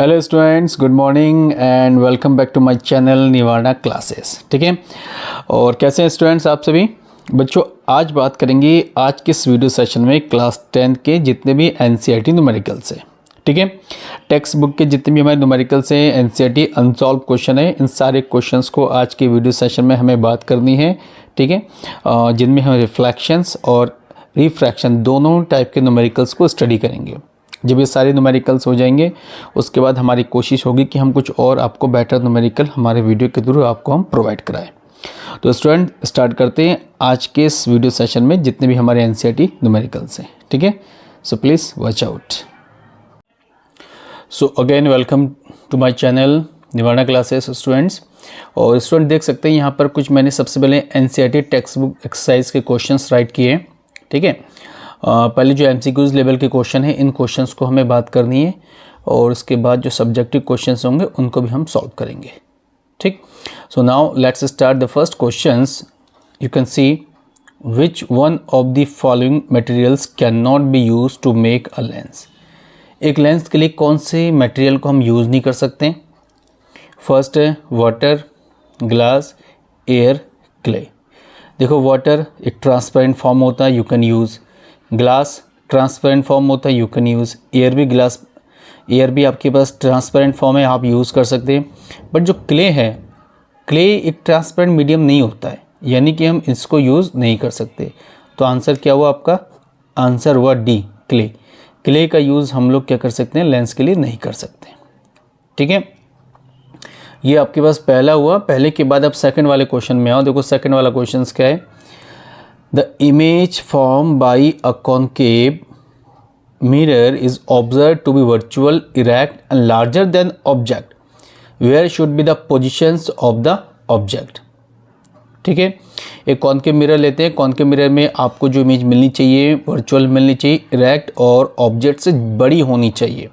Hello students, good morning and welcome back to my channel Nivarana classes. ठीक है, और कैसे हैं स्टूडेंट्स आप सभी बच्चों। आज बात करेंगे आज के इस वीडियो सेशन में क्लास 10 के जितने भी एनसीईआरटी न्यूमेरिकल्स हैं। ठीक है, टेक्स्ट बुक के जितने भी हमारे न्यूमेरिकल्स हैं, एनसीईआरटी अनसॉल्व क्वेश्चन है, इन सारे क्वेश्चंस को आज के वीडियो सेशन में हमें बात करनी है। ठीक है, जिनमें हम रिफ्लेक्शंस और रिफ्रैक्शन दोनों टाइप के न्यूमेरिकल्स को स्टडी करेंगे। जब ये सारे न्यूमेरिकल्स हो जाएंगे उसके बाद हमारी कोशिश होगी कि हम कुछ और आपको बेटर न्यूमेरिकल हमारे वीडियो के थ्रू आपको हम प्रोवाइड कराएं। तो स्टूडेंट स्टार्ट करते हैं आज के इस वीडियो सेशन में जितने भी हमारे एनसीईआरटी न्यूमेरिकल्स हैं। ठीक है, so please watch out. So again welcome to my channel Nivarana classes students. और स्टूडेंट देख सकते हैं यहाँ पर कुछ मैंने सबसे पहले एनसीईआरटी टेक्स्ट बुक एक्सरसाइज के क्वेश्चंस राइट किए हैं। ठीक है, पहले जो एमसीक्यूज लेवल के क्वेश्चन हैं इन क्वेश्चंस को हमें बात करनी है और उसके बाद जो सब्जेक्टिव क्वेश्चंस होंगे उनको भी हम सॉल्व करेंगे। ठीक, so now let's start the first questions. You can see which one of the following materials can not be use to make a lens. एक लेंस के लिए कौन से मटेरियल को हम यूज़ नहीं कर सकते। फर्स्ट है वाटर, ग्लास, एयर, क्ले। देखो वाटर एक ट्रांसपेरेंट फॉर्म होता है, you can use. Glass transparent form होता है, यू कैन यूज़। एयर भी आपके पास ट्रांसपेरेंट फॉर्म है, आप यूज़ कर सकते हैं। बट जो क्ले है, क्ले एक ट्रांसपेरेंट मीडियम नहीं होता है, यानी कि हम इसको यूज़ नहीं कर सकते। तो आंसर क्या हुआ आपका? आंसर हुआ डी, क्ले। क्ले का यूज़ हम लोग क्या कर सकते हैं? लेंस के लिए नहीं कर सकते। ठीक है, ये आपके पास पहला हुआ। पहले के बाद अब सेकंड वाले क्वेश्चन में आओ। देखो सेकंड वाला क्वेश्चन क्या है। The image formed by a concave mirror is observed to be virtual, erect and larger than object. Where should be the positions of the object? ठीक है, एक कॉन्केव मिरर लेते हैं। कॉन्केव मिरर में आपको जो इमेज मिलनी चाहिए वर्चुअल मिलनी चाहिए, इरेक्ट और ऑब्जेक्ट से बड़ी होनी चाहिए।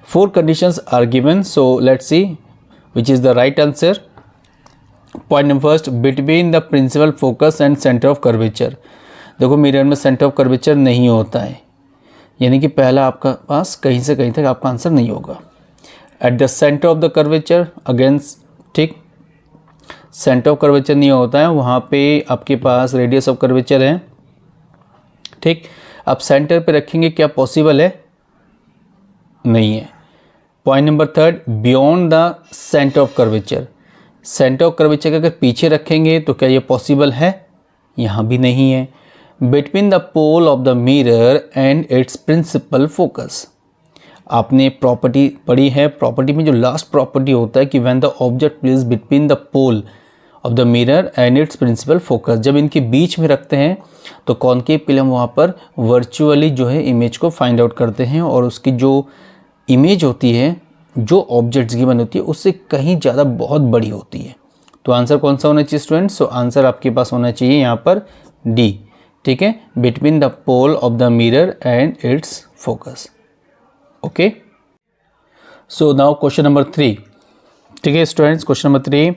4 conditions are given, so let's see which is the right answer. Point number first, between the principal focus and centre of curvature. देखो मिरर में सेंटर ऑफ कर्वेचर नहीं होता है, यानी कि पहला आपका पास कहीं से कहीं तक आपका आंसर नहीं होगा। At the centre of the curvature against, ठीक, सेंटर ऑफ कर्वेचर नहीं होता है, वहाँ पे आपके पास रेडियस ऑफ कर्वेचर है। ठीक, अब सेंटर पे रखेंगे, क्या पॉसिबल है? नहीं है। Point number third, beyond the centre of curvature. Centre of curvature अगर पीछे रखेंगे तो क्या ये पॉसिबल है? यहाँ भी नहीं है। Between the pole of the mirror and its principal focus. आपने प्रॉपर्टी पढ़ी है, प्रॉपर्टी में जो लास्ट प्रॉपर्टी होता है कि when the object place between the pole of the mirror and its principal focus, जब इनके बीच में रखते हैं तो कॉनकेव के लिए हम वहाँ पर वर्चुअली जो है इमेज को फाइंड आउट करते हैं और उसकी जो इमेज होती है, जो ऑब्जेक्ट्स गिवन होती है उससे कहीं ज़्यादा बहुत बड़ी होती है। तो आंसर कौन सा होना चाहिए स्टूडेंट्स? सो आंसर आपके पास होना चाहिए यहाँ पर डी। ठीक है, between the pole of the mirror and its focus. Okay, so now question number 3। ठीक है students, question number 3,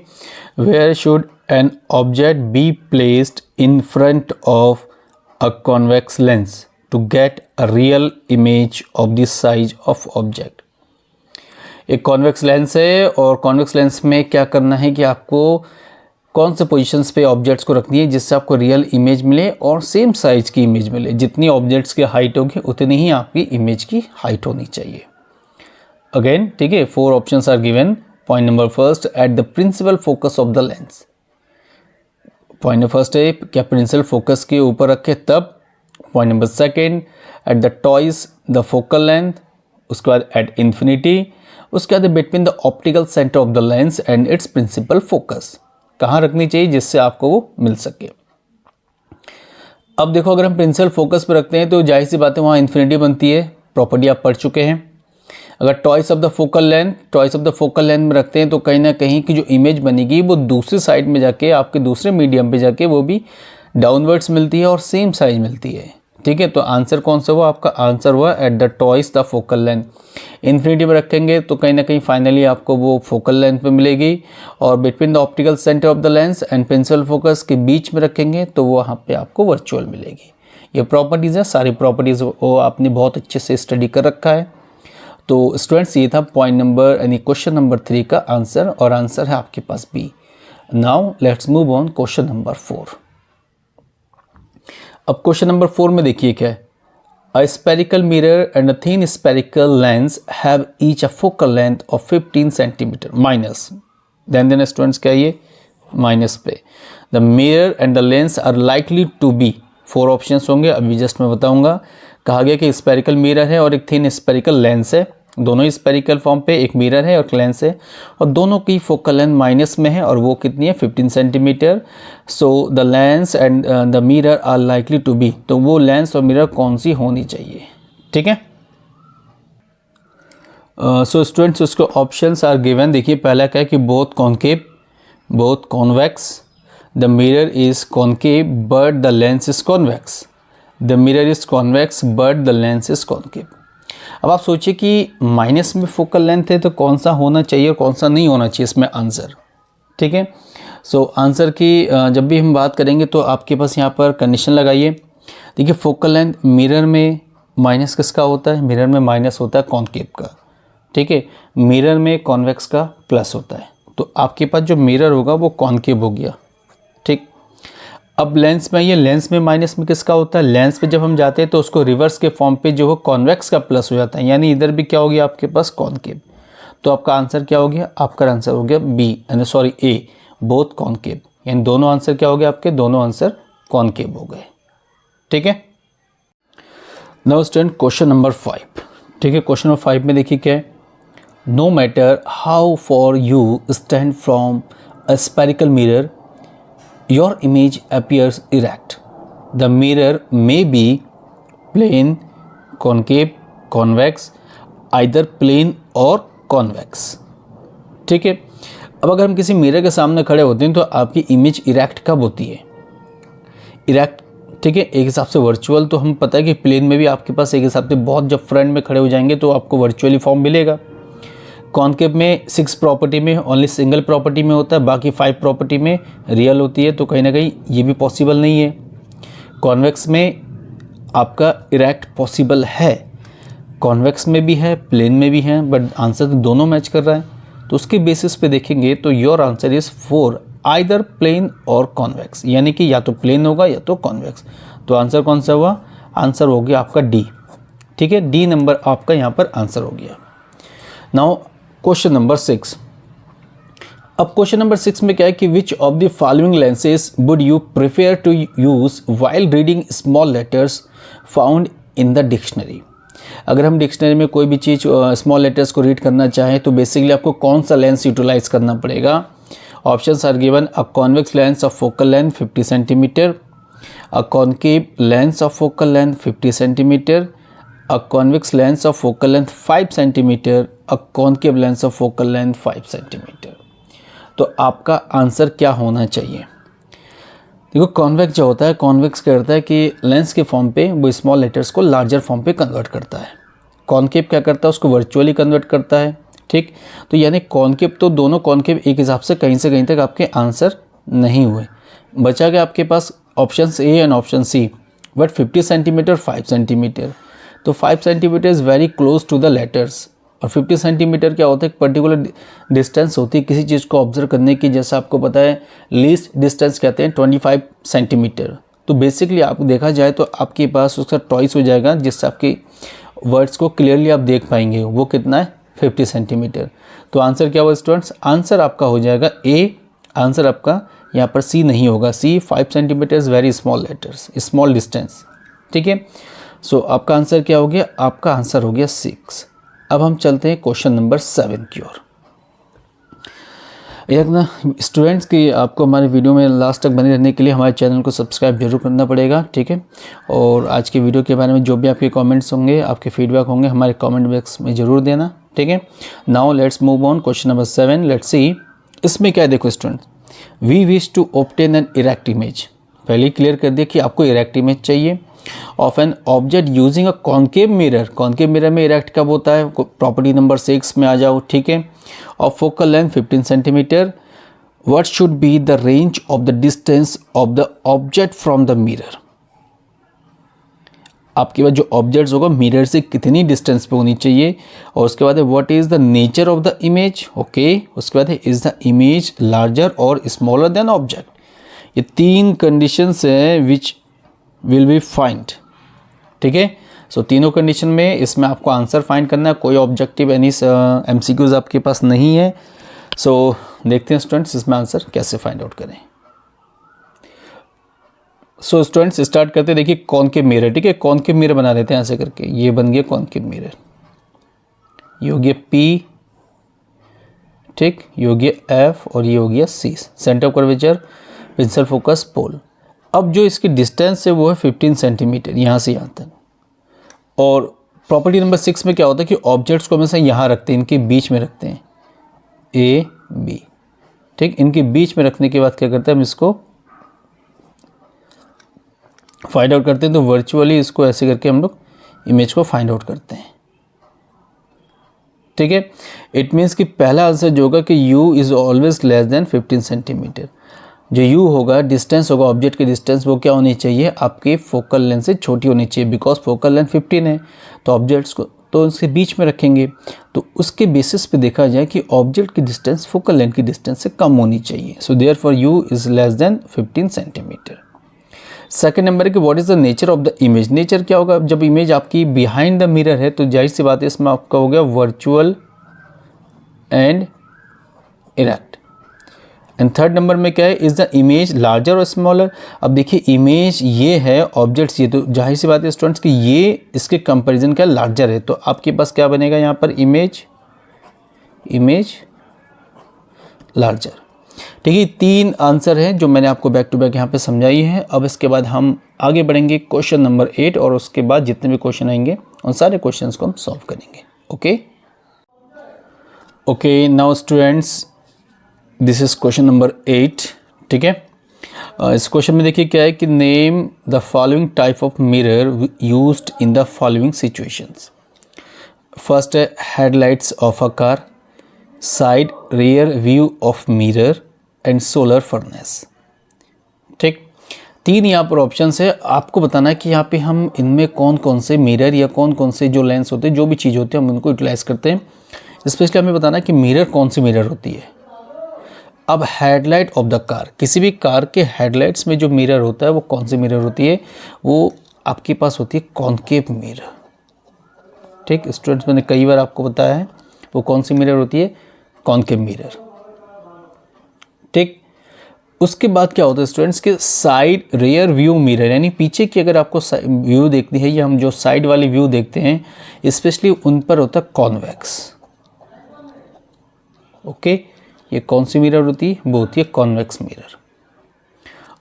where should an object be placed in front of a convex lens to get a real image of the size of object. एक convex lens है और convex lens में क्या करना है कि आपको कौन से पोजीशंस पे ऑब्जेक्ट्स को रखनी है जिससे आपको रियल इमेज मिले और सेम साइज की इमेज मिले। जितनी ऑब्जेक्ट्स की हाइट होगी उतनी ही आपकी इमेज की हाइट होनी चाहिए। अगेन, ठीक है, 4 options are given. Point number first, at the principal focus of the lens. Point number first है क्या प्रिंसिपल फोकस के ऊपर रखे तब। Point number second, at the twice the focal length. उसके बाद एट इन्फिनिटी। उसके बाद between the optical centre of the lens and its principal focus. कहाँ रखनी चाहिए जिससे आपको वो मिल सके। अब देखो अगर हम प्रिंसिपल फोकस पे रखते हैं तो जाहिर सी बात है वहाँ इन्फिनिटी बनती है, प्रॉपर्टी आप पढ़ चुके हैं। अगर toys of the focal length में रखते हैं तो कहीं ना कहीं की जो इमेज बनेगी वो दूसरी साइड में जाके आपके दूसरे मीडियम पे जाके वो भी डाउनवर्ड्स मिलती है और सेम साइज मिलती है। ठीक है, तो आंसर कौन सा हुआ? आपका आंसर हुआ eight the twice the focal length. Infinity में रखेंगे तो कहीं ना कहीं फाइनली आपको वो फोकल लेंथ पे मिलेगी और between the optical centre of the lens and principal focus के बीच में रखेंगे तो वो वहाँ पे आपको वर्चुअल मिलेगी। ये प्रॉपर्टीज़ है, सारी प्रॉपर्टीज़ वो आपने बहुत अच्छे से स्टडी कर रखा है। तो स्टूडेंट्स ये था पॉइंट नंबर यानी क्वेश्चन नंबर 3 का आंसर, और आंसर है आपके पास B. Now let's move on question number 4। अब क्वेश्चन नंबर 4 में देखिए क्या है, a spherical mirror and a thin spherical lens have each a focal length of 15 centimetre minus, then students क्या ये माइनस पे, the mirror and the lens are likely to be, 4 options होंगे, अभी just मैं बताऊंगा। कहा गया कि स्पेरिकल मिरर है और एक थिन स्पेरिकल लेंस है, दोनों ही स्पेरिकल फॉर्म पे, एक मिरर है और लेंस है, और दोनों की फोकल लेंथ माइनस में है और वो कितनी है 15 centimetre. So the lens and the mirror are likely to be, तो वो लेंस और मिरर कौन सी होनी चाहिए, ठीक है। सो स्टूडेंट्स उसको ऑप्शंस आर गिवन, देखिए पहला क्या है कि both concave, both convex, the mirror is concave but the lens is convex, the mirror is convex but the lens is concave. अब आप सोचिए कि माइनस में फोकल लेंथ है तो कौन सा होना चाहिए और कौन सा नहीं होना चाहिए इसमें आंसर, ठीक है। सो आंसर की जब भी हम बात करेंगे तो आपके पास यहाँ पर कंडीशन लगाइए। देखिए फोकल लेंथ मिरर में माइनस किसका होता है, मिरर में माइनस होता है कॉन्केव का, ठीक है, मिरर में कॉन्वेक्स का प्लस होता है, तो आपके पास जो मिरर होगा वो कॉन्केव हो गया, ठीक। अब लेंस में, ये लेंस में माइनस में किसका होता है, लेंस पे जब हम जाते हैं तो उसको रिवर्स के फॉर्म पे जो है कॉन्वेक्स का प्लस हो जाता है, यानी इधर भी क्या हो गया आपके पास कॉन्केव, तो आपका आंसर क्या हो गया, आपका आंसर हो गया बी यानी सॉरी ए, बोथ कॉन्केव, यानी दोनों आंसर क्या हो गया आपके, दोनों आंसर कॉन्केव हो गए, ठीक है। नाउ स्टूडेंट क्वेश्चन नंबर 5, ठीक है। क्वेश्चन नंबर 5 में देखिए क्या है, no matter how far you stand from a spherical mirror your image appears erect. The mirror may be plane, concave, convex, either plane or convex. ठीक है। अब अगर हम किसी मिरर के सामने खड़े होते हैं तो आपकी इमेज इरेक्ट कब होती है, इरेक्ट, ठीक है। एक हिसाब से वर्चुअल तो हम पता है कि प्लेन में भी आपके पास एक हिसाब से बहुत जब फ्रंट में खड़े हो जाएंगे तो आपको वर्चुअली फॉर्म मिलेगा। कॉन्केव में 6 प्रॉपर्टी में ओनली सिंगल प्रॉपर्टी में होता है, बाकी 5 प्रॉपर्टी में रियल होती है, तो कहीं ना कहीं ये भी पॉसिबल नहीं है। कॉन्वेक्स में आपका इरेक्ट पॉसिबल है, कॉन्वेक्स में भी है प्लेन में भी है, बट आंसर तो दोनों मैच कर रहा है, तो उसके बेसिस पे देखेंगे तो your answer is 4 either plane or convex, यानी कि या तो प्लेन होगा या तो कॉन्वेक्स। तो आंसर कौन सा हुआ, आंसर हो गया आपका डी, ठीक है, डी नंबर आपका यहाँ पर आंसर हो गया। Now question number 6। अब क्वेश्चन नंबर 6 में क्या है कि which of the following lenses would you prefer to use while reading small letters found in the dictionary. अगर हम डिक्शनरी में कोई भी चीज़ स्मॉल लेटर्स को रीड करना चाहें तो बेसिकली आपको कौन सा लेंस यूटिलाइज करना पड़ेगा। Options are given, a convex lens of focal length 50 centimetre, a concave lens of focal length 50 centimetre, a convex lens of focal length 5 cm, a concave lens of focal length 5 cm। तो आपका answer क्या होना चाहिए। देखो convex जो होता है, convex करता है कि लेंस के फॉर्म पे वो स्मॉल लेटर्स को लार्जर फॉर्म पे कन्वर्ट करता है, कॉन्केव क्या करता है उसको वर्चुअली कन्वर्ट करता है, ठीक। तो यानी कॉन्केव तो दोनों कॉन्केव एक हिसाब से कहीं तक आपके आंसर नहीं हुए, बचा गया आपके पास option A and option C, but 50 centimetre 5 centimetre, तो 5 centimetre is very close to the letters, और 50 सेंटीमीटर क्या होता है, एक पर्टिकुलर डिस्टेंस होती है किसी चीज़ को ऑब्जर्व करने की, जैसा आपको पता है लीस्ट डिस्टेंस कहते हैं 25 सेंटीमीटर। तो बेसिकली आप देखा जाए तो आपके पास उसका टॉइस हो जाएगा जिससे आपकी वर्ड्स को क्लियरली आप देख पाएंगे, वो कितना है 50 सेंटीमीटर। तो आंसर क्या हुआ स्टूडेंट्स, आंसर आपका हो जाएगा ए, आंसर आपका यहाँ पर सी नहीं होगा, सी 5 centimetre is very small letters, small distance, ठीक है। सो आपका आंसर क्या हो गया, आपका आंसर हो गया 6। अब हम चलते हैं क्वेश्चन नंबर 7 की ओर। एक ना स्टूडेंट्स की आपको हमारे वीडियो में लास्ट तक बने रहने के लिए हमारे चैनल को सब्सक्राइब जरूर करना पड़ेगा, ठीक है। और आज के वीडियो के बारे में जो भी आपके कमेंट्स होंगे, आपके फीडबैक होंगे, हमारे कमेंट बॉक्स में ज़रूर देना, ठीक है। Now let's move on question number 7, let's see. इसमें क्या है, देखो students, we wish to obtain an erect image, पहले क्लियर कर दिया कि आपको इरेक्ट इमेज चाहिए of an object using a concave mirror. Concave mirror में इरेक्ट कब होता है, प्रॉपर्टी नंबर 6 में आ जाओ, ठीक है। Of focal length 15 centimetre, what should be the range of the distance of the object from the mirror. आपके पास जो ऑब्जेक्ट्स होगा मिरर से कितनी डिस्टेंस पे होनी चाहिए, और उसके बाद है what is the nature of the image, okay, उसके बाद है इज़ द इमेज लार्जर और स्मॉलर देन ऑब्जेक्ट। ये 3 कंडीशंस हैं विच विल बी फाइंड, ठीक है। सो तीनों कंडीशन में इसमें आपको आंसर फाइंड करना है, कोई ऑब्जेक्टिव एनी MCQs आपके पास नहीं है। सो देखते हैं स्टूडेंट्स इसमें आंसर कैसे फाइंड आउट करें। सो स्टूडेंट्स स्टार्ट करते हैं। देखिए कॉनकेव मिरर, ठीक है, कॉनकेव मिरर बना लेते हैं ऐसे करके। ये बन गया कॉनकेव मिरर, ये हो गया P, ठीक, ये हो गया F और ये हो गया C, centre of curvature, principal focus, pole. अब जो इसकी डिस्टेंस है वो है 15 सेंटीमीटर यहाँ से यहाँ तक। और प्रॉपर्टी नंबर 6 में क्या होता है कि ऑब्जेक्ट्स को हमेशा यहाँ रखते हैं, इनके बीच में रखते हैं, A B, ठीक। इनके बीच में रखने के बाद क्या करते हैं हम इसको फाइंड आउट करते हैं। तो वर्चुअली इसको ऐसे करके हम लोग इमेज को फाइंड आउट करते हैं, ठीक है। इट मीन्स कि पहला आंसर जो होगा कि U is always less than 15 centimetre. जो U होगा, डिस्टेंस होगा, ऑब्जेक्ट की डिस्टेंस, वो क्या होनी चाहिए, आपकी फोकल लेंथ से छोटी होनी चाहिए, बिकॉज फोकल लेंथ 15 है। तो ऑब्जेक्ट्स को तो उसके बीच में रखेंगे, तो उसके बेसिस पे देखा जाए कि ऑब्जेक्ट की डिस्टेंस फोकल लेंथ की डिस्टेंस से कम होनी चाहिए। सो therefore U is less than 15 centimetre. Second number है कि what is the nature of the image. Nature क्या होगा, जब इमेज आपकी बिहाइंड द मिरर है तो जाहिर सी बात है इसमें आपका हो गया virtual and erect. And third number में क्या है, इज़ द इमेज लार्जर और स्मॉलर। अब देखिए इमेज ये है, ऑब्जेक्ट्स ये, तो जाहिर सी बात है स्टूडेंट्स कि ये इसके कंपैरिजन का लार्जर है। तो आपके पास क्या बनेगा यहाँ पर, इमेज लार्जर, ठीक है। 3 आंसर हैं जो मैंने आपको बैक टू बैक यहाँ पे समझाई है। अब इसके बाद हम आगे बढ़ेंगे क्वेश्चन नंबर 8, और उसके बाद जितने भी क्वेश्चन आएंगे उन सारे क्वेश्चंस को हम सॉल्व करेंगे। Okay now students, this is question number 8, ठीक है। इस क्वेश्चन में देखिए क्या है कि name the following type of mirror used in the following situations. First है headlights of a car, side rear view of mirror and solar furnace, ठीक। 3 यहाँ पर ऑप्शंस है, आपको बताना है कि यहाँ पे हम इनमें कौन कौन से मिरर या कौन कौन से जो लेंस होते हैं, जो भी चीज़ होती है हम उनको यूटिलाइज करते हैं। स्पेशली हमें बताना है कि मिरर कौन सी मिरर होती है। अब हेडलाइट ऑफ द कार, किसी भी कार के हेडलाइट्स में जो मिरर होता है वो कौन सी मिरर होती है, वो आपके पास होती है कॉनकेव मिरर, ठीक। स्टूडेंट्स मैंने कई बार आपको बताया है वो कौन सी मिरर होती है, कॉनकेव मिरर, ठीक। उसके बाद क्या होता है स्टूडेंट्स के साइड रियर व्यू मिरर, यानी पीछे की अगर आपको व्यू देखनी है या हम जो साइड वाली व्यू देखते हैं स्पेशली उन पर होता है कॉन्वेक्स, ओके। ये कौन सी मिरर होती है, वो होती है कॉन्वेक्स मिरर।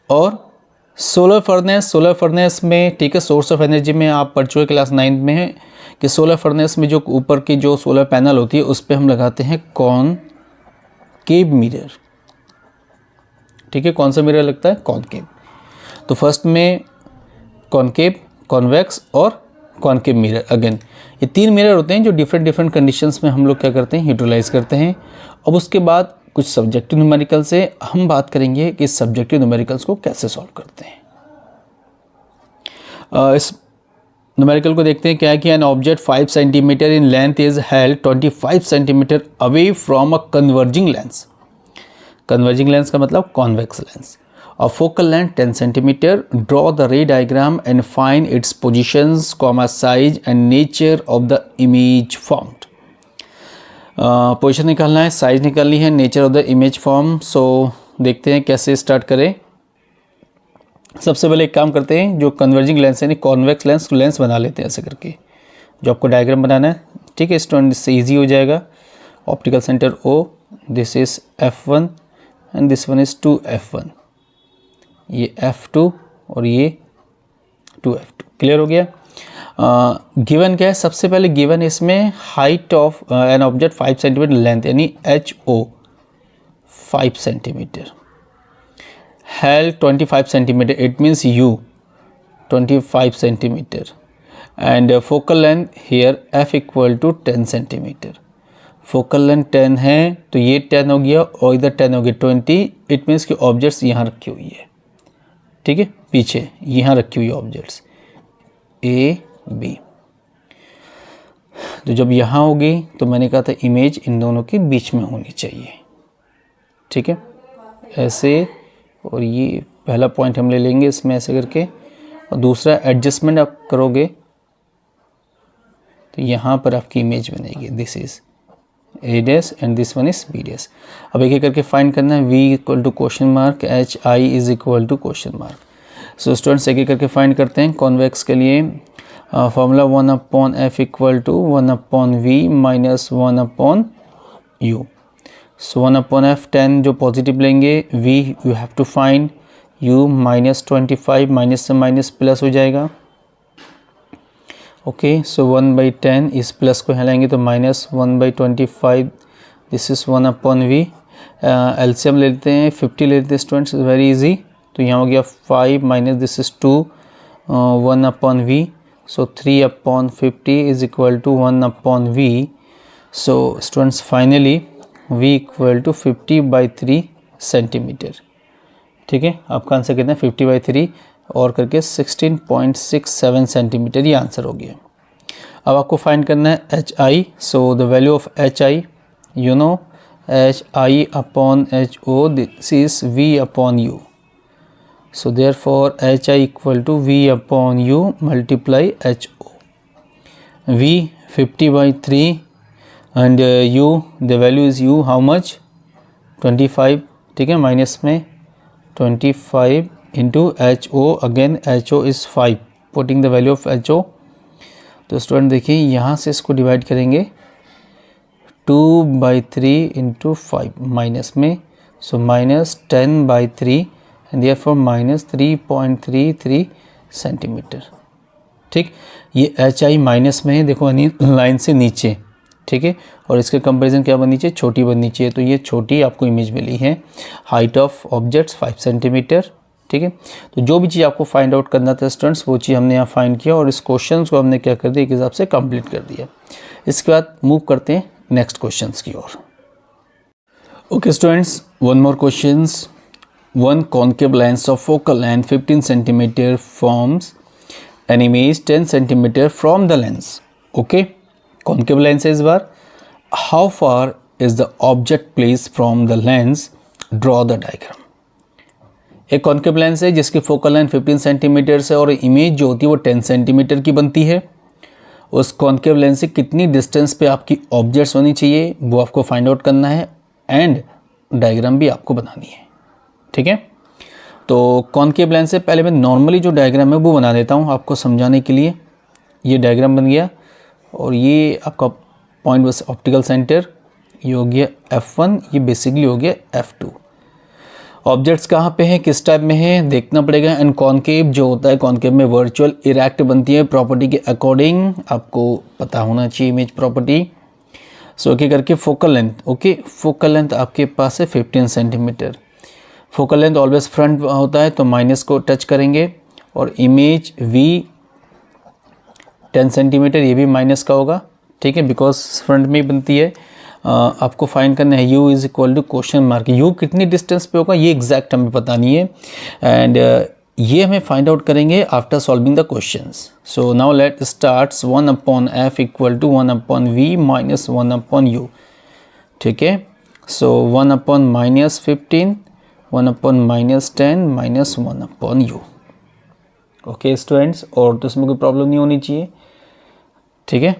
और सोलर फर्नेस में, ठीक है, सोर्स ऑफ एनर्जी में आप पढ़ चुके क्लास 9 में है कि सोलर फर्नेस में जो ऊपर की जो सोलर पैनल होती है उस पर हम लगाते हैं कॉनकेव मिरर, ठीक है। कौन सा मिरर लगता है, कॉनकेव। तो फर्स्ट में कॉनकेव, कॉन्वेक्स और कॉनकेव मिरर। अगेन ये 3 मिरर होते हैं जो डिफरेंट कंडीशंस में हम लोग क्या करते हैं, यूटिलाइज करते हैं। अब उसके बाद कुछ सब्जेक्टिव न्यूमेरिकल से हम बात करेंगे कि सब्जेक्टिव न्यूमेरिकल्स को कैसे सॉल्व करते हैं। इस न्यूमेरिकल को देखते हैं क्या है कि an object 5 centimetre in length is held 25 centimetre away from a converging lens. Converging lens का मतलब कॉन्वेक्स लेंस। और focal length 10 centimetre. Draw the ray diagram and find its positions, size and nature of the image formed. Position निकालना है, size निकालनी है, nature of the image form. So देखते हैं कैसे स्टार्ट करें। सबसे पहले एक काम करते हैं, जो कन्वर्जिंग लेंस यानी कॉन्वेक्स लेंस बना लेते हैं ऐसे करके। जो आपको डायग्राम बनाना है, ठीक है स्टूडेंट, इससे ईजी हो जाएगा। Optical centre O, this is F1 and this one is 2F1, ये F2 और ये 2F2। क्लियर हो गया। गिवन क्या है, सबसे पहले गिवन इसमें height of an object 5 centimetre, length यानी HO 5 centimetre, held 25 centimetre, it means U 25 centimetre, and focal length here F equal to 10 centimetre. Focal length 10 है तो ये 10 हो गया और इधर 10 हो गया 20, इट मीन्स कि ऑब्जेक्ट्स यहाँ रखी हुई है, ठीक है, पीछे यहाँ रखी हुई ऑब्जेक्ट्स। AB। तो जब यहाँ होगी तो मैंने कहा था इमेज इन दोनों के बीच में होनी चाहिए, ठीक है, ऐसे। और ये पहला पॉइंट हम ले लेंगे इसमें ऐसे करके, और दूसरा एडजस्टमेंट आप करोगे तो यहाँ पर आपकी इमेज बनेगी, this is A dash and this one is B dash. अब एक एक करके फाइंड करना है, V equal to question mark, HI is equal to question mark. So students एक एक करके फाइंड करते हैं। कॉन्वेक्स के लिए formula 1/f equal to 1/v minus 1/u। So 1/f 10 जो पॉजिटिव लेंगे, v you have to find, u -25 minus से माइनस प्लस हो जाएगा। ओके, सो 1/10 इस प्लस को हिलाएंगे तो -1/25, दिस इज 1/v। एलसीएम ले लेते हैं, 50 ले लेते हैं स्टूडेंट्स, वेरी इजी। तो यहाँ हो गया 5 minus this is 2, 1/v। So 3/50 is equal to 1/v। So students finally v equal to 50/3 centimetre, ठीक है। आपका आंसर कितना है 50/3 और करके 16.67 सेंटीमीटर, ये आंसर हो गया। अब आपको फाइंड करना है HI। So the value of HI, you know HI/HO, this is V/U। So therefore HI equal to V/U multiply HO। V 50/3 and U, the value is U how much 25, ठीक है, minus में 25 into HO, again HO is 5, putting the value of HO। तो student देखिए यहाँ से इसको divide करेंगे 2/3 into 5 minus में, सो -10/3 एंड देयरफॉर -3.33 सेंटीमीटर, ठीक। ये HI माइनस में है, देखो लाइन से नीचे, ठीक है, और इसके कंपैरिजन क्या बननी चाहिए, छोटी बननी चाहिए। तो ये छोटी आपको इमेज मिली है। हाइट ऑफ ऑब्जेक्ट्स 5 सेंटीमीटर, ठीक है। तो जो भी चीज़ आपको फाइंड आउट करना था स्टूडेंट्स, वो चीज़ हमने यहाँ फाइंड किया और इस क्वेश्चन को हमने क्या कर दिया, एक हिसाब से कंप्लीट कर दिया। इसके बाद मूव करते हैं नेक्स्ट क्वेश्चन की ओर। Okay students, one more question. One concave lens of focal length 15 centimetre forms an image 10 centimetre from the lens. Okay, concave lens है इस बार। How far is the object place from the lens, draw the diagram. एक concave lens है जिसकी focal length 15 centimetre है और image जो होती है वो 10 सेंटीमीटर की बनती है। उस कॉन्केव लेंस से कितनी डिस्टेंस पे आपकी ऑब्जेक्ट्स होनी चाहिए वो आपको फाइंड आउट करना है, एंड डायग्राम भी आपको बनानी है, ठीक है। तो कॉन्केव लेंस से पहले मैं नॉर्मली जो डायग्राम है वो बना देता हूँ आपको समझाने के लिए। ये डायग्राम बन गया और ये आपका पॉइंट बस ऑप्टिकल सेंटर, ये हो गया F1, ये बेसिकली हो गया F2। ऑब्जेक्ट्स कहाँ पे हैं, किस टाइप में है देखना पड़ेगा। एंड कॉन्केव जो होता है, कॉन्केव में वर्चुअल इरेक्ट बनती है प्रॉपर्टी के अकॉर्डिंग, आपको पता होना चाहिए इमेज प्रॉपर्टी। सो ओके करके focal length, okay focal length आपके पास है 15 centimetre. Focal length always front होता है तो माइनस को टच करेंगे, और इमेज V 10 सेंटीमीटर, ये भी माइनस का होगा, ठीक है, बिकॉज फ्रंट में ही बनती है। आपको फाइंड करना है U is equal to question mark. U कितनी डिस्टेंस पे होगा ये एग्जैक्ट हमें पता नहीं है, एंड ये हमें फाइंड आउट करेंगे after solving the questions. So now let starts 1/f equal to 1/v minus 1/u, ठीक है। सो 1/-15, 1/-10 माइनस 1/u। ओके स्टूडेंट्स, और तो इसमें कोई प्रॉब्लम नहीं होनी चाहिए, ठीक है।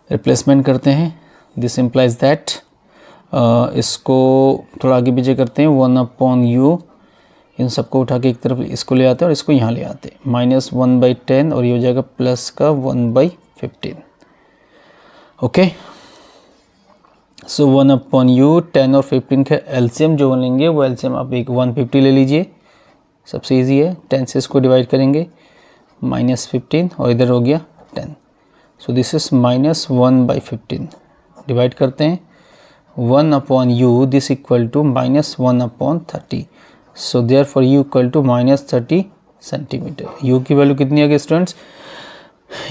रिप्लेसमेंट करते हैं, दिस इम्प्लाइज दैट, इसको थोड़ा आगे पीछे करते हैं, 1/u, इन सबको उठा के एक तरफ इसको ले आते हैं और इसको यहाँ ले आते हैं, -1/10 और ये हो जाएगा प्लस का 1/15। ओके, सो 1/u, 10 और 15 का एलसीएम जो लेंगे वो एलसीएम आप एक 150 ले लीजिए, सबसे इजी है। 10 से इसको डिवाइड करेंगे, -15 और इधर हो गया 10, सो दिस इज -1/15। डिवाइड करते हैं 1/u, this equal to -1/30, so therefore u equal to -30 centimetre. u की वैल्यू कितनी आ गई स्टूडेंट्स,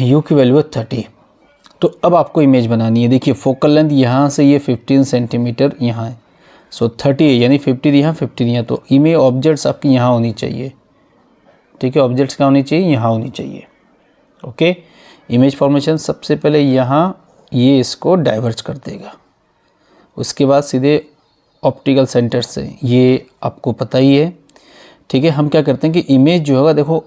u की वैल्यू है 30। तो अब आपको इमेज बनानी है। देखिए फोकल लेंथ यहाँ से ये 15 सेंटीमीटर यहाँ है, सो 30 है, यानी 50 यहाँ 15 यहाँ, तो इमेज ऑब्जेक्ट्स आपकी यहाँ होनी चाहिए, ठीक है। ऑब्जेक्ट्स कहाँ होनी चाहिए, यहाँ होनी चाहिए, ओके। इमेज फॉर्मेशन सबसे पहले यहाँ ये इसको डाइवर्ज कर देगा, उसके बाद सीधे ऑप्टिकल सेंटर से, ये आपको पता ही है, ठीक है। हम क्या करते हैं कि इमेज जो होगा देखो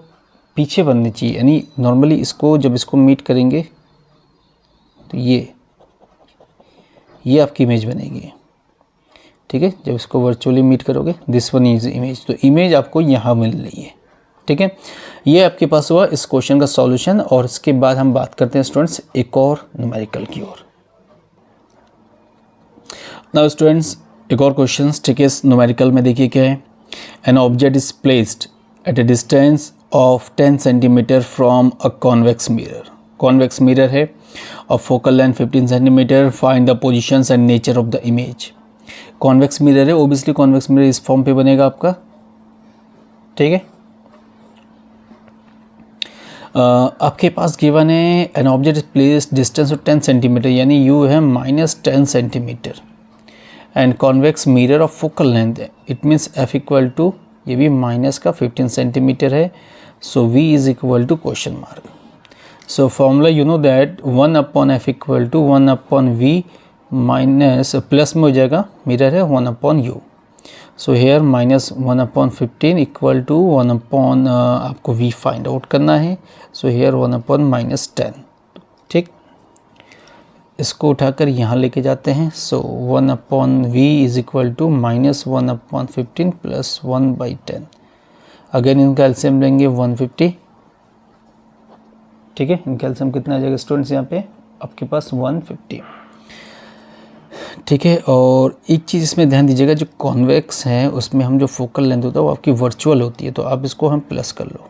पीछे बननी चाहिए, यानी नॉर्मली इसको जब इसको मीट करेंगे तो ये आपकी इमेज बनेगी, ठीक है। जब इसको वर्चुअली मीट करोगे दिस वन इज इमेज, तो इमेज आपको यहाँ मिल रही है, ठीक है। ये आपके पास हुआ इस क्वेश्चन का सॉल्यूशन। और इसके बाद हम बात करते हैं स्टूडेंट्स एक और न्यूमेरिकल की ओर। नाउ स्टूडेंट्स एक और क्वेश्चन, ठीक है। न्यूमेरिकल में देखिए क्या है, an object is placed at a distance of 10 centimetre from a convex mirror. Convex mirror है और focal length 15 centimetre, find the positions and nature of the image. Convex mirror है, ओबियसली कॉन्वेक्स मिरर इस form पे बनेगा आपका, ठीक है। आपके पास गिवन है an object is placed distance of 10 centimetre, यानी यू है -10 centimetre and convex mirror of focal length, it means F equal to, ये भी माइनस का 15 सेंटीमीटर है, so V is equal to question mark. So formula you know that 1/f equal to 1/v minus plus में हो जाएगा, mirror है 1/u, so here -1/15 equal to 1/ आपको v find out करना है, सो हेयर 1/-10, ठीक। इसको उठाकर यहाँ लेके जाते हैं, so 1/v is equal to -1/15 plus 1/10। Again इनका एलसीएम लेंगे 150, ठीक है। इनका एलसीएम कितना आ जाएगा स्टूडेंट्स यहाँ पे आपके पास 150, ठीक है। और एक चीज़ इसमें ध्यान दीजिएगा, जो कॉन्वेक्स है उसमें हम जो फोकल लेंथ होता है वो आपकी वर्चुअल होती है, तो आप इसको हम प्लस कर लो,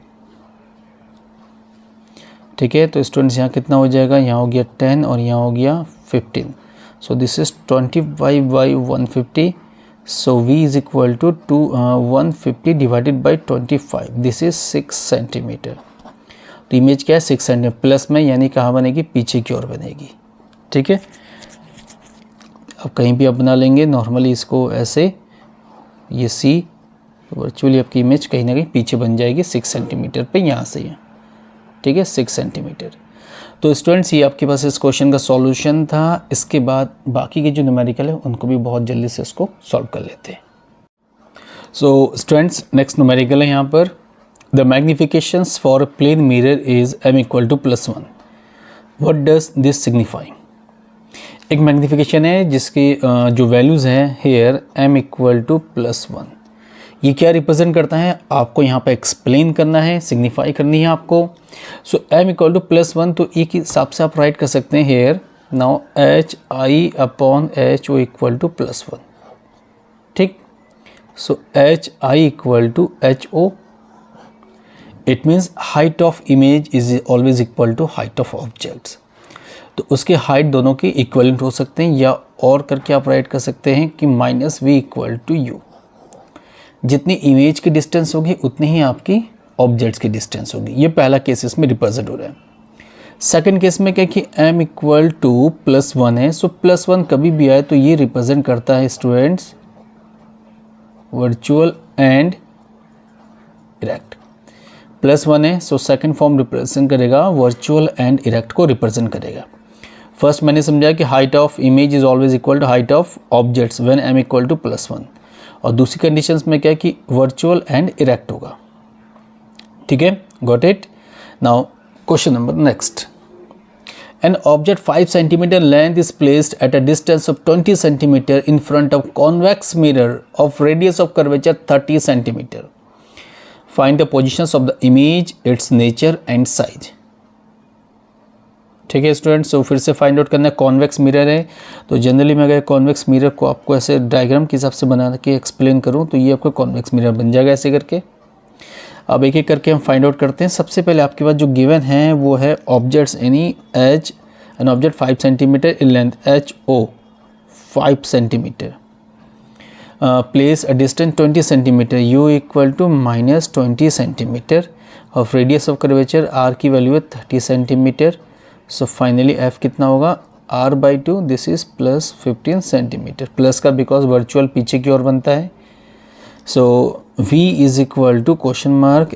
ठीक है। तो स्टूडेंट्स यहाँ कितना हो जाएगा, यहाँ हो गया 10 और यहाँ हो गया 15, so this is 25/150, so v is equal to 150 divided by 25, this is 6 centimetre. तो इमेज क्या है 6 सेंटीमीटर प्लस में, यानी कहाँ बनेगी, पीछे की ओर बनेगी, ठीक है। अब कहीं भी आप बना लेंगे नॉर्मली इसको ऐसे, ये सी, वर्चुअली आपकी इमेज कहीं ना कहीं पीछे बन जाएगी 6 सेंटीमीटर पे, यहाँ से है, ठीक है, 6 सेंटीमीटर। तो स्टूडेंट्स ये आपके पास इस क्वेश्चन का सॉल्यूशन था। इसके बाद बाकी के जो न्यूमेरिकल है उनको भी बहुत जल्दी से इसको सॉल्व कर लेते हैं। सो स्टूडेंट्स नेक्स्ट न्यूमेरिकल है यहाँ पर, the magnifications for a plane mirror is m equal to +1, what does this signify. एक मैग्निफिकेशन है जिसकी जो वैल्यूज़ हैं हेयर m इक्वल टू +1, ये क्या रिप्रेजेंट करता है आपको यहाँ पे एक्सप्लेन करना है, सिग्निफाई करनी है आपको। सो m इक्वल टू +1, तो एक हिसाब से आप राइट कर सकते हैं hair, now hi/ho equal to +1, ठीक। So hi equal to ho, it means height of image is always equal to height of objects, तो उसके हाइट दोनों के इक्वलेंट हो सकते हैं, या और करके आप राइट कर सकते हैं कि -v इक्वल टू u, जितनी इमेज की डिस्टेंस होगी उतनी ही आपकी ऑब्जेक्ट्स की डिस्टेंस होगी। ये पहला केस इसमें रिप्रेजेंट हो रहा है। सेकंड केस में क्या कि m इक्वल टू +1 है, सो +1 कभी भी आए तो ये रिप्रेजेंट करता है स्टूडेंट्स वर्चुअल एंड इरेक्ट। +1 है, सो सेकंड फॉर्म रिप्रेजेंट करेगा वर्चुअल एंड इरेक्ट को रिप्रेजेंट करेगा। फर्स्ट मैंने समझा कि height of image is always equal to height of objects when m equal to +1, और दूसरी कंडीशंस में क्या कि वर्चुअल एंड इरेक्ट होगा, ठीक है, got it. Now question number next, N object 5 centimetre length is placed at a distance of 20 centimetre in front of convex mirror of radius of curvature 30 centimetre, find the positions of the image, it's nature and size, ठीक है students. तो फिर से find out करना है, convex mirror है, तो generally मैं अगर कॉन्वेक्स मिरर को आपको ऐसे डायग्राम के हिसाब से बना के एक्सप्लेन करूं तो ये आपको कॉन्वेक्स मिरर बन जाएगा ऐसे करके। अब एक एक करके हम फाइंड आउट करते हैं। सबसे पहले आपके पास जो गिवन है वो है objects any H an object 5 centimetre in length HO 5 centimetre, place a distance 20 centimetre, u equal to -20 centimetre, of radius of curvature r की वैल्यू है 30 सेंटीमीटर, सो फाइनली f कितना होगा r/2, this is +15 centimetre, plus का because virtual पीछे की ओर बनता है, so v is equal to question mark,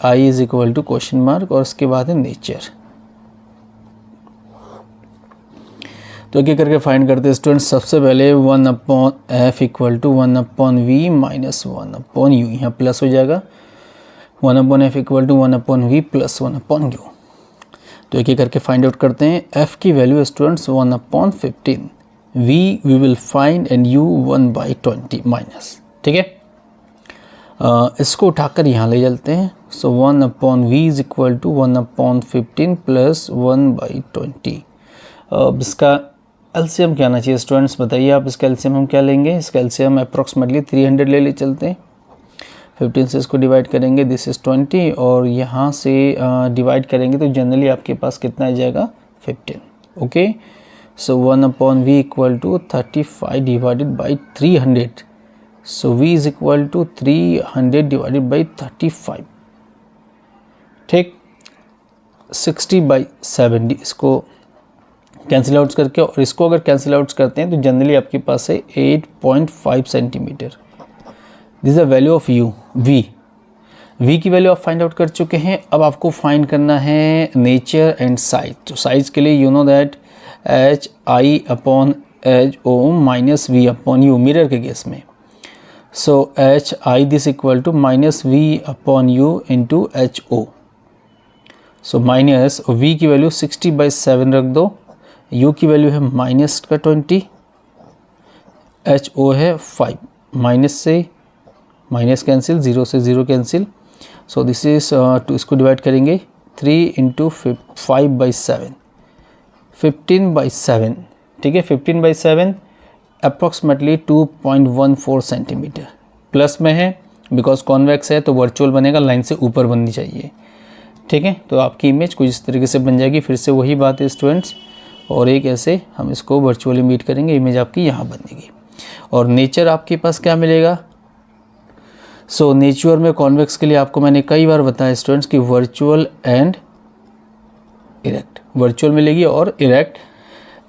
hi is equal to question mark, और उसके बाद है नेचर, तो क्या करके फाइंड करते हैं स्टूडेंट, सबसे पहले 1/f equal to 1/v minus 1/u, यहाँ प्लस हो जाएगा 1/f equal to 1/v plus 1/u। तो एक करके फाइंड आउट करते हैं। f की वैल्यू students 1/15, we will find and u 1/20 minus, ठीक है। इसको उठाकर यहाँ ले चलते हैं। So 1/v is equal to 1/15 plus 1/20। अब इसका एलसीएम क्या आना चाहिए स्टूडेंट्स, बताइए आप। इसका एलसीएम हम क्या लेंगे, इसका एलसीएम अप्रॉक्सीमेटली 300 ले चलते हैं। 15 से इसको डिवाइड करेंगे, दिस इज़ 20, और यहाँ से डिवाइड करेंगे तो जनरली आपके पास कितना आ जाएगा 15। Okay, so 1/v equal to 35 divided by 300। So v is equal to 300 divided by 35, ठीक। 60/70 इसको कैंसिल आउट्स करके, और इसको अगर कैंसिल आउट्स करते हैं तो जनरली आपके पास है 8.5 centimetre. This is the value of u, v की वैल्यू आप फाइंड आउट कर चुके हैं। अब आपको फाइंड करना है नेचर एंड साइज। तो साइज के लिए you know that hi/ho minus v upon u, mirror के केस में। So hi this equal to minus v upon u into ho। So minus v की वैल्यू 60/7 रख दो, u की वैल्यू है माइनस का 20, ho है 5, माइनस से माइनस कैंसिल, 0 से 0 cancel. So this is two, इसको डिवाइड करेंगे 3 इंटू 5/7, 15/7, ठीक है। 15/7 अप्रॉक्सीमेटली 2.14 सेंटीमीटर। प्लस में है बिकॉज कॉन्वेक्स है तो वर्चुअल बनेगा, लाइन से ऊपर बननी चाहिए, ठीक है। तो आपकी इमेज कुछ इस तरीके से बन जाएगी। फिर से वही बात है स्टूडेंट्स, और एक ऐसे हम इसको वर्चुअली मीट करेंगे, इमेज आपकी यहाँ बनेगी। और नेचर आपके पास क्या मिलेगा, सो नेचर में कॉन्वेक्स के लिए आपको मैंने कई बार बताया स्टूडेंट्स कि वर्चुअल एंड इरेक्ट, वर्चुअल मिलेगी और इरेक्ट।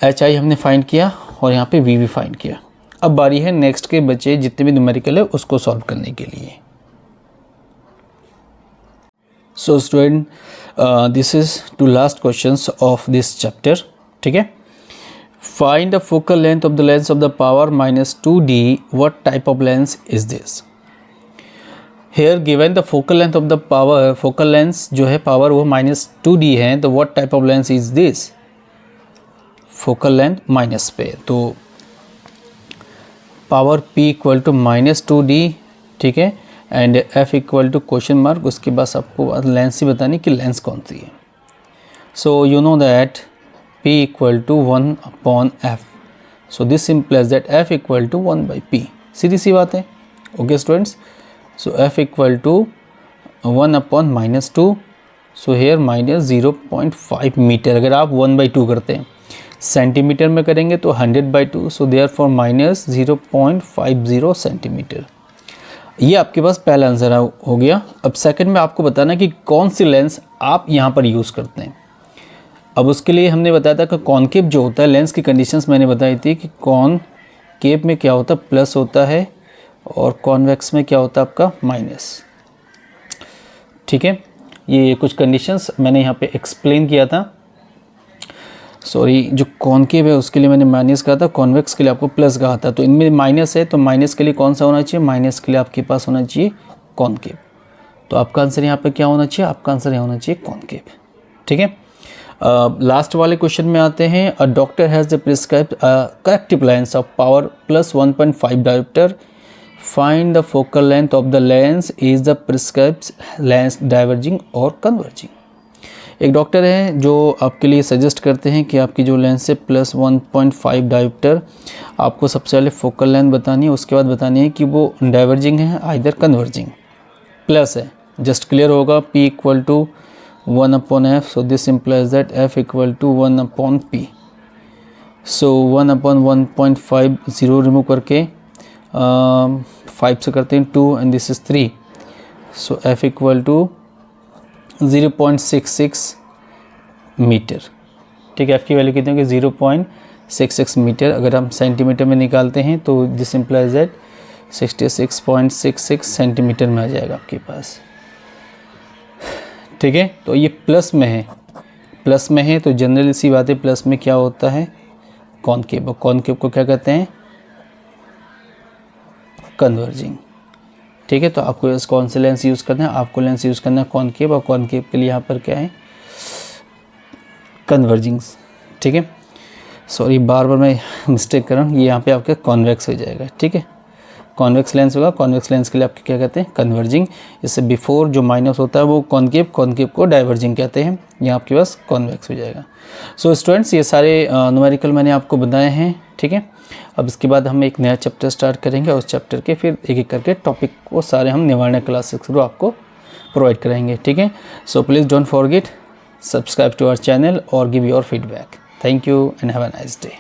hi हमने फाइंड किया और यहाँ पे v भी फाइंड किया। अब बारी है नेक्स्ट के बचे जितने भी न्यूमेरिकल है उसको सॉल्व करने के लिए। So student this is two last questions of this chapter, ठीक है। Find the focal length of the lens of the power -2d, what type of lens is this. Here given the focal length of the power, focal lens जो है power वो -2d है, तो what type of lens is this. Focal length minus पे, तो power p equal to -2d, ठीक है, and f equal to question mark. उसके बाद आपको लेंस ही बतानी कि लेंस कौन सी है। So you know that p equal to 1/f, so this implies that f equal to 1/p, सीधी सी बात है। Okay students, so f equal to 1/-2, so here -0.5 metre. अगर आप 1/2 करते हैं, सेंटीमीटर में करेंगे तो 100/2, सो देयर फॉर -0.50 सेंटीमीटर। ये आपके पास पहला आंसर हो गया। अब सेकंड में आपको बताना कि कौन सी लेंस आप यहाँ पर यूज़ करते हैं। अब उसके लिए हमने बताया था कि कॉनकेव जो होता है, लेंस की कंडीशंस मैंने बताई थी कि कॉनकेव में क्या होता है, प्लस होता है, और कॉन्वेक्स में क्या होता है आपका माइनस, ठीक है। ये कुछ कंडीशंस मैंने यहाँ पे एक्सप्लेन किया था। सॉरी, जो कॉनकेव है उसके लिए मैंने माइनस कहा था, कॉन्वेक्स के लिए आपको प्लस कहा था। तो इनमें माइनस है, तो माइनस के लिए कौन सा होना चाहिए, माइनस के लिए आपके पास होना चाहिए कॉनकेव। तो आपका आंसर यहाँ पे क्या होना चाहिए, आपका आंसर यहाँ होना चाहिए कॉनकेव, ठीक है। लास्ट वाले क्वेश्चन में आते हैं। A doctor has prescribed corrective lens of power +1.5 dioptre, find the focal length of the lens, is the prescribed lens diverging और कन्वर्जिंग। एक डॉक्टर हैं जो आपके लिए सजेस्ट करते हैं कि आपकी जो लेंस है +1.5 डायोप्टर, आपको सबसे पहले फोकल लेंथ बतानी है, उसके बाद बतानी है कि वो डाइवर्जिंग है आइदर कन्वर्जिंग। प्लस है, जस्ट क्लियर होगा, p equal to 1/f, so this implies that f equal to 1/p। So 1/1.5, 0 remove करके 5 से करते हैं 2, and this is 3, so f equal to 0.66 metre, ठीक है। f की वैल्यू कितनी होगी, 0.66 मीटर। अगर हम सेंटीमीटर में निकालते हैं तो दिस इम्प्लाइज दैट 66.66 सेंटीमीटर में आ जाएगा आपके पास, ठीक है। तो ये प्लस में है, प्लस में है तो जनरल सी बात है, प्लस में क्या होता है, कॉनकेव, और कॉनकेव को क्या कहते हैं, कन्वर्जिंग। ठीक है, तो आपको इस कौन से लेंस यूज़ करना है, आपको लेंस यूज़ करना है कॉनकेव, और कॉनकेव के लिए यहाँ पर क्या है, कन्वर्जिंग। ठीक है, सॉरी बार बार मैं मिस्टेक कर रहा हूँ, ये यहाँ पे आपका कॉन्वेक्स हो जाएगा। ठीक है, कॉन्वेक्स लेंस होगा, कॉन्वेक्स लेंस के लिए आपके क्या कहते हैं, कन्वर्जिंग। इससे बिफोर जो माइनस होता है वो कॉनकेव, कॉनकेव को डाइवर्जिंग कहते हैं, यहाँ आपके पास कॉन्वेक्स हो जाएगा। सो स्टूडेंट्स, ये सारे न्यूमेरिकल मैंने आपको बताए हैं। ठीक है, अब इसके बाद हम एक नया चैप्टर स्टार्ट करेंगे, और उस चैप्टर के फिर एक एक करके टॉपिक को सारे हम निवारणा क्लासेस के थ्रू आपको प्रोवाइड कराएंगे। ठीक है, so please don't forget subscribe to our channel और give your feedback. Thank you and have a nice day.